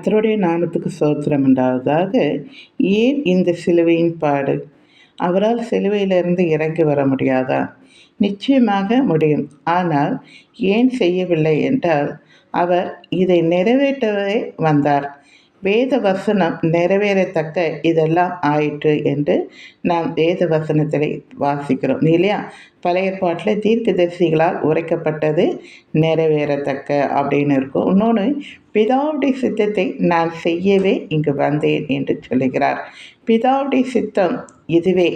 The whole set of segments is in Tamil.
கர்த்தருடைய நாமத்துக்கு ஸ்தோத்திரம் உண்டாவதாக. ஏன் இந்த சிலுவையின் பாடு? அவரால் சிலுவையிலிருந்து இறங்கி வர முடியாதா? நிச்சயமாக முடியும். ஆனால் ஏன் செய்யவில்லை என்றால், அவர் இதை நிறைவேற்றவே வந்தார். வேத வசனம் நிறைவேறத்தக்க இதெல்லாம் ஆயிற்று என்று நாம் வேத வசனத்தில் வாசிக்கிறோம் இல்லையா? பழைய பாட்டில் தீர்க்கதரிசிகளால் உரைக்கப்பட்டது நிறைவேறத்தக்க அப்படின்னு இருக்கும். இன்னொன்று, பிதாவுடைய சித்தத்தை நான் செய்யவே இங்கு வந்தேன் என்று சொல்லுகிறார். பிதாவுடைய சித்தம் இதுவே.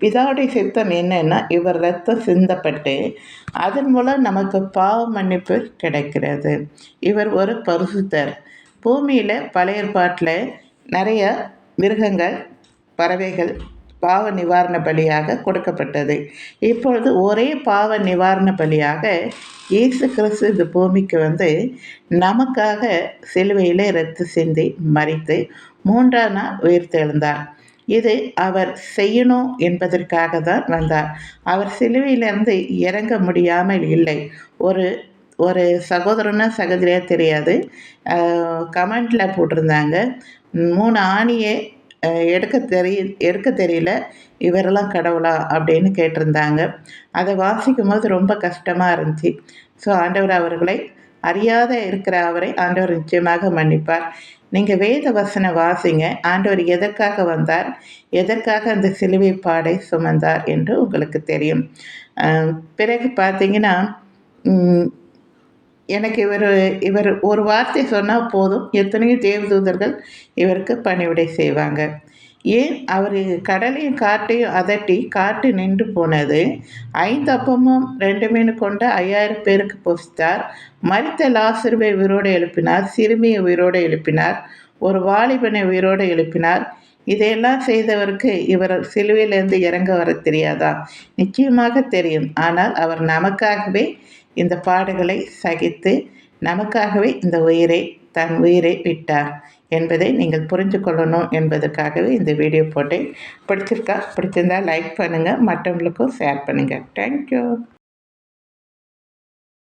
பிதாவுடைய சித்தம் என்னன்னா, இவர் ரத்தம் சிந்தப்பட்டு அதன் மூலம் நமக்கு பாவ மன்னிப்பு கிடைக்கிறது. இவர் ஒரு பரிசுத்தர். பூமியில் பழைய ஏற்பாட்டில் நிறைய மிருகங்கள், பறவைகள் பாவ நிவாரண பலியாக கொடுக்கப்பட்டது. இப்பொழுது ஒரே பாவ நிவாரண பலியாக இயேசு கிறிஸ்து இந்த பூமிக்கு வந்து நமக்காக சிலுவையில் இரத்தம் சிந்தி மரித்து 3ஆம் நாள் உயிர்த்தெழுந்தார். இது அவர் செய்யணும் என்பதற்காக தான் வந்தார். அவர் சிலுவையிலிருந்து இறங்க முடியாமல் இல்லை. ஒரு ஒரு சகோதரனா சகோதரியாக தெரியாது, கமெண்டில் போட்டிருந்தாங்க, 3 ஆணியை எடுக்க தெரியல, இவரெல்லாம் கடவுளா அப்படின்னு கேட்டிருந்தாங்க. அதை வாசிக்கும் போது ரொம்ப கஷ்டமாக இருந்துச்சு. ஸோ ஆண்டவர் அவர்களை அறியாத இருக்கிற அவரை ஆண்டவர் நிச்சயமாக மன்னிப்பார். நீங்கள் வேத வசனம் வாசிங்க. ஆண்டவர் எதற்காக வந்தார், எதற்காக அந்த சிலுவை பாடை சுமந்தார் என்று உங்களுக்கு தெரியும். பிறகு பார்த்தீங்கன்னா, எனக்கு இவர் ஒரு வார்த்தை சொன்னால் போதும், எத்தனையோ தேவதூதர்கள் இவருக்கு பணிவிடை செய்வாங்க. ஏன் அவர் கடலையும் காட்டையும் அதட்டி காட்டு நின்று போனது? 5 அப்பமும் 2 மீன் கொண்ட 5000 பேருக்கு போஷித்தார். மரித்த லாசருவை உயிரோடு எழுப்பினார். சிறுமியை உயிரோடு எழுப்பினார். ஒரு வாலிபனை உயிரோடு எழுப்பினார். இதையெல்லாம் செய்தவருக்கு இவர் சிலுவையிலிருந்து இறங்க வர தெரியாதா? நிச்சயமாக தெரியும். ஆனால் அவர் நமக்காகவே இந்த பாடுகளை சகித்து நமக்காகவே தன் உயிரை விட்டார் என்பதை நீங்கள் புரிந்து கொள்ளணும் என்பதற்காகவே இந்த வீடியோ போட்டேன். பிடிச்சிருந்தா லைக் பண்ணுங்கள், மற்றவங்களுக்கும் ஷேர் பண்ணுங்கள். தேங்க்யூ.